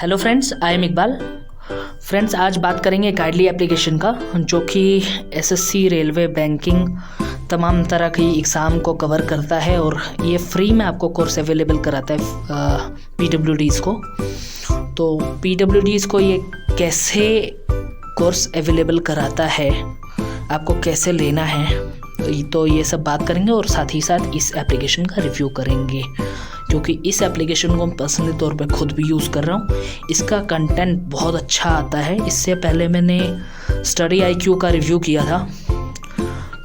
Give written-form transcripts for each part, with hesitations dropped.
Hello friends, I am Iqbal. Friends, आज बात करेंगे गाइडली एप्लीकेशन का, जो कि एसएससी, रेलवे, बैंकिंग, तमाम तरह की एग्ज़ाम को कवर करता है और ये फ्री में आपको कोर्स अवेलेबल कराता है पीडब्ल्यूडीज़ को। तो पीडब्ल्यूडीज़ को ये कैसे कोर्स अवेलेबल कराता है, आपको कैसे लेना है, तो ये सब बात करेंगे और साथ ही साथ इस एप्लीकेशन का रिव्यू करेंगे, क्योंकि इस एप्लीकेशन को मैं पर्सनली तौर पे खुद भी यूज़ कर रहा हूँ। इसका कंटेंट बहुत अच्छा आता है। इससे पहले मैंने स्टडी आईक्यू का रिव्यू किया था,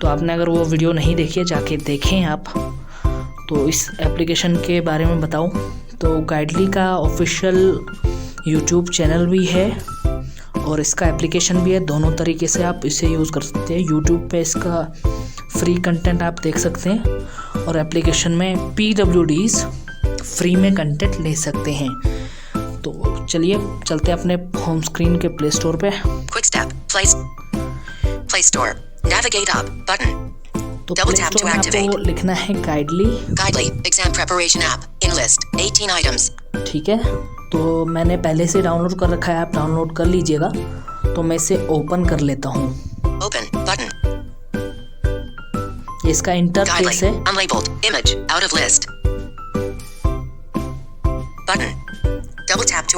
तो आपने अगर वो वीडियो नहीं देखी है जाके देखें आप। तो इस एप्लीकेशन के बारे में बताऊँ तो गाइडली का ऑफिशियल यूट्यूब चैनल भी है और इसका एप्लीकेशन भी है। दोनों तरीके से आप इसे यूज़ कर सकते हैं। यूट्यूब पे इसका फ्री कंटेंट आप देख सकते हैं और एप्लीकेशन में पीडब्ल्यूडीज़ फ्री में कंटेंट ले सकते हैं। तो चलिए चलते हैं अपने होम स्क्रीन के प्ले स्टोर पे। Quick step, Play Store, navigate up button. तो Double play tap store to में activate. आपको लिखना है गाइडली। Guidely, exam preparation app, in list, 18 items. ठीक है, तो मैंने पहले से डाउनलोड कर रखा है, आप डाउनलोड कर लीजिएगा। तो मैं इसे ओपन कर लेता हूँ। Open button. इसका इंटरफेस Guidely, है। unlabeled, image, out of list. Button. Double tap to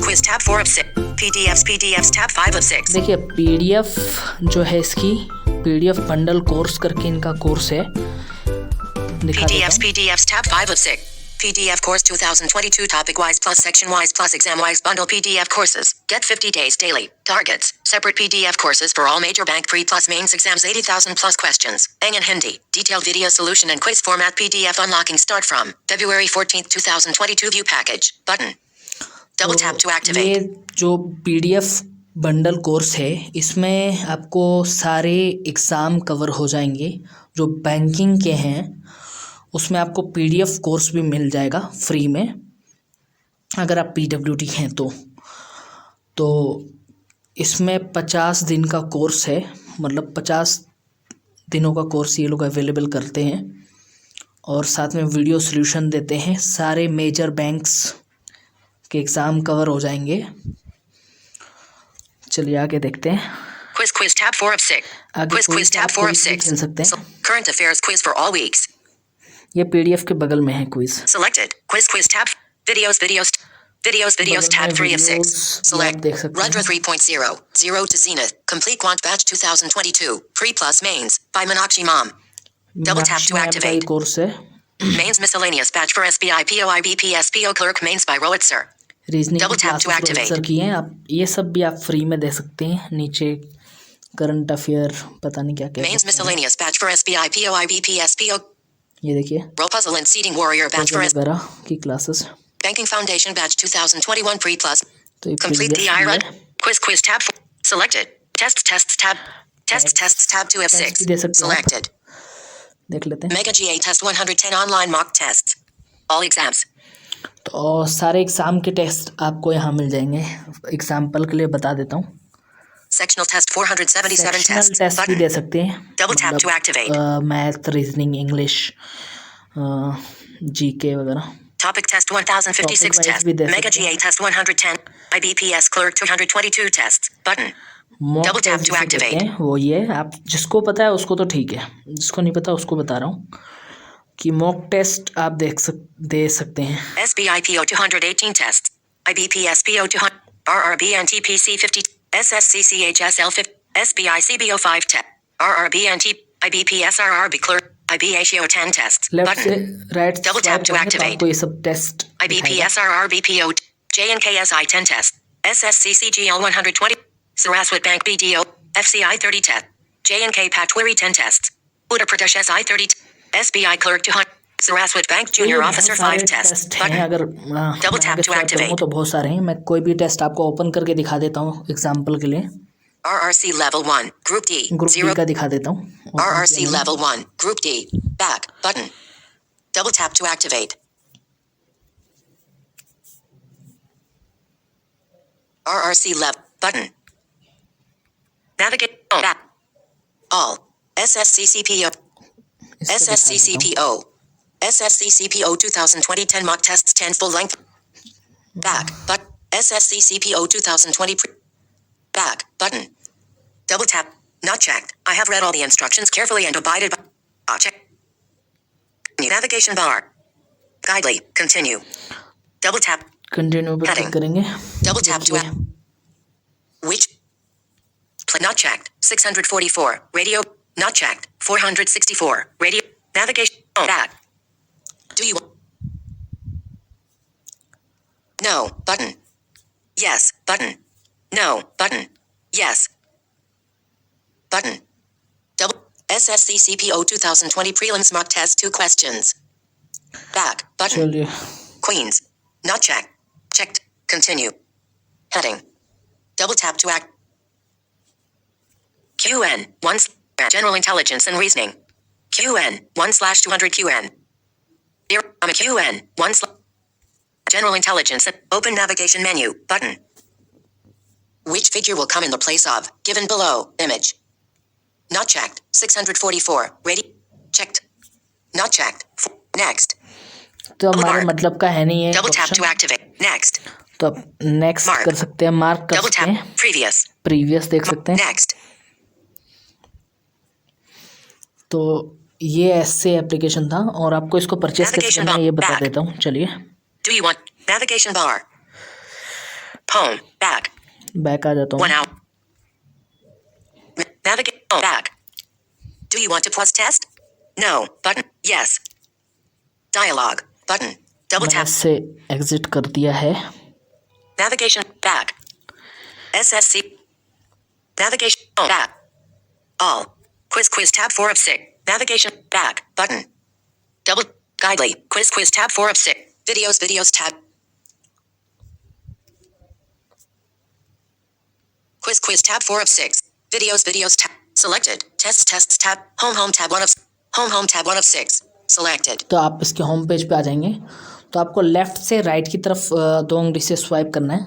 Quiz tab 4 of 6. PDFs tab 5 of 6. देखिए, पीडीएफ जो है इसकी पीडीएफ बंडल कोर्स करके इनका कोर्स है। दिखा देता हूँ। PDFs tab 5 of 6. PDF course 2022 topic wise plus section wise plus exam wise bundle PDF courses. Get 50 days daily. Targets. Separate PDF courses for all major bank pre plus mains exams 80,000 plus questions. Eng and Hindi. Detailed video solution and quiz format PDF unlocking start from February 14th 2022 view package. Button. Double tap to activate. ये जो PDF bundle course है, इसमें आपको सारे exam cover हो जाएंगे जो banking के हैं। उसमें आपको पीडीएफ कोर्स भी मिल जाएगा फ्री में, अगर आप पीडब्ल्यूडी हैं तो इसमें 50 दिन का कोर्स है। मतलब 50 दिनों का कोर्स ये लोग अवेलेबल करते हैं और साथ में वीडियो सॉल्यूशन देते हैं। सारे मेजर बैंक्स के एग्ज़ाम कवर हो जाएंगे। चलिए आगे देखते हैं। Quiz tab 4 of 6. आगे Quiz tab 4 of 6. खेल सकते हैं। Current affairs quiz for all weeks. ये पीडीएफ के बगल में है quiz. Selected. Quiz tab. Videos tab 3 of 6. Select. देख सकते Rudra हैं। 3.0. 0 to Zenith. Complete Quant Batch 2022. Pre plus mains. By Meenakshi Mom. Double tap to activate. Course है। Mains miscellaneous batch for SBI POI BPS PO clerk mains by Rohit sir. Reasoning Double tap to activate. Sir की हैं आप, ये सब भी आप free में दे सकते हैं। नीचे करंट अफेयर पता नहीं क्या क्या Mains miscellaneous batch for SBI POI BPS PO. ये देखिए Roll puzzle and seeding warrior batch for वगैरह की classes. Banking Foundation batch 2021 pre plus. तो ये Complete the PDF IRA. है। Quiz tab. Selected. Tests tab. Tests tab 2 of Tests 6. भी दे सकते हैं। Selected. देख लेते हैं। Mega GA test 110 online mock tests. All exams. तो सारे एग्ज़ाम के टेस्ट आपको यहाँ मिल जाएंगे। एग्जाम्पल के लिए बता देता हूँ। Sectional test 477 sectional tests. Test भी Button. दे सकते हैं। Double tap to activate. Math, reasoning, English, GK वगैरह। Topic test 1056 Topic wise test. भी दे Mega सकते हैं। GA test 110. IBPS clerk 222 tests. Button. Mock Double tap test to जिसे activate. कहते हैं, वो ये आप जिसको पता है उसको तो ठीक है, जिसको नहीं पता उसको बता रहा हूँ कि मॉक टेस्ट आप दे सकते हैं। SBI PO 218 tests. IBPS PO 200. RRB and TPC 50. SSC CHSL 50. SBI CBO 5 test. RRB and IBPS RRB clerk. IBACO 10 tests. Left से Button. Right Double tap to activate. आपको ये सब test IBPS RRB PO. JNKSI 10 test. SSC CGL 120. Saraswat Bank BDO. FCI 30 test. JNK Patwari 10 tests. Uttar Pradesh SI 30. SBI clerk 200. Saraswat Bank Junior Officer 5 tests. हैं। Button. अगर Double tap to activate. तो बहुत सारे हैं। मैं कोई भी test आपको ओपन करके दिखा देता हूँ एग्जाम्पल के लिए। RRC Level 1. Group D. Group 0. D का दिखा देता हूँ। RRC Level 1. Group D. Back. Button. Double tap to activate. RRC Level. Button. Navigate. Back. All. SSCCPO. SSCCPO. SSC CPO 2020 10 mock tests 10 full length. Back. But SSC CPO 2020 back button. Double tap. Not checked. I have read all the instructions carefully and abided by. Check. Navigation bar. Guidely. Continue. Double tap. Continue पे click करेंगे. Double tap to add. Which? Not checked. 644. Radio. Not checked. 464. Radio. Navigation. Back. Do you? No. Button. Yes. Button. No. Button. Yes. Button. Double. SSC CPO 2020 prelims mock test 2 questions. Back. Button. चलिए. Queens. Not checked. Checked. Continue. Heading. Double tap to act. QN 1 General Intelligence and Reasoning. QN 1/200 QN. I'm a QN 1 General Intelligence and Open Navigation Menu button. Which figure will come in the place of given below image? Not checked. 644. Ready? Checked. Not checked. Next. तो हमारे मतलब का है नहीं है. Double tap to activate. Next. तो अब next कर सकते हैं, मार्क कर सकते हैं. प्रीवियस देख सकते हैं. Next. तो ये ऐसे एप्लीकेशन था और आपको इसको परचेस कैसे करना है ये बता देता हूँ. चलिए. Do you want navigation bar? Home. Back. Back आ जाता हूँ. 1 hour. Navigate. Back. Do you want to plus test? No. Button. Yes. Dialogue. Button. Double tap. से एग्जिट कर दिया है. Navigation. Back. SSC. Navigation. Back. All. Quiz tab 4 of 6. Navigation. Back. Button. Double. Guidely. Quiz tab 4 of 6. Videos tab. Quiz tab 4 of 6. Videos tab. Selected. Tests tab. Home tab 1 of tab 1 of 6. Selected. तो आप इसके home page पे आ जाएंगे. तो आपको left से right की तरफ 2 उंगली से स्वाइप करना है.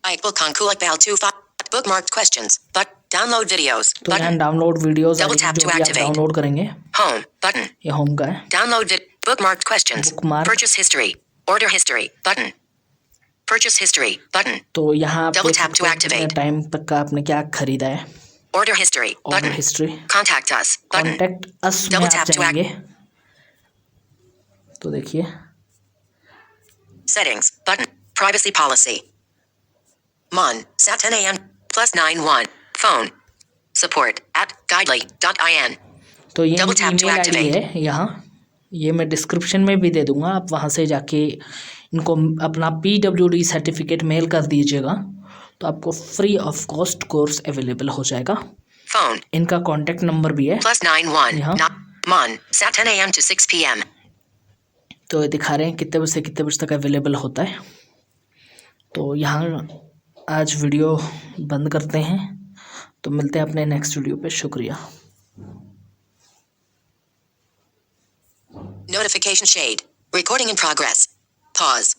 Iqbal 25 bookmarked questions but download videos. तो यहाँ download videos Double tap to activate. Download करेंगे. Home button. ये होम का है. Download bookmarked questions. Bookmark. Purchase history. Order history button. Purchase history button. तो यहाँ Double tap to activate. Time तक का आपने क्या खरीदा है. Order history order button. History. Contact us button. Contact us में Double आप tap to जाएंगे. तो देखिए. Settings button. Privacy policy. Mon. Sat 10 a.m. +91. Phone. Support at guidely.in. तो ये Double tap to email ID activate. है यहाँ. ये मैं डिस्क्रिप्शन में भी दे दूंगा. आप वहाँ से जाके इनको अपना PWD सर्टिफिकेट मेल कर दीजिएगा तो आपको free of cost course available हो जाएगा. Phone. इनका कॉन्टेक्ट नंबर भी है. +91. Yeah. Mon. Sat 10 a.m. to 6 p.m. तो ये दिखा रहे हैं कितने बजे से कितने बजे तक अवेलेबल होता है. तो यहाँ आज वीडियो बंद करते हैं. तो मिलते हैं अपने नेक्स्ट वीडियो पे. शुक्रिया. Notification shade. Recording in progress. Pause.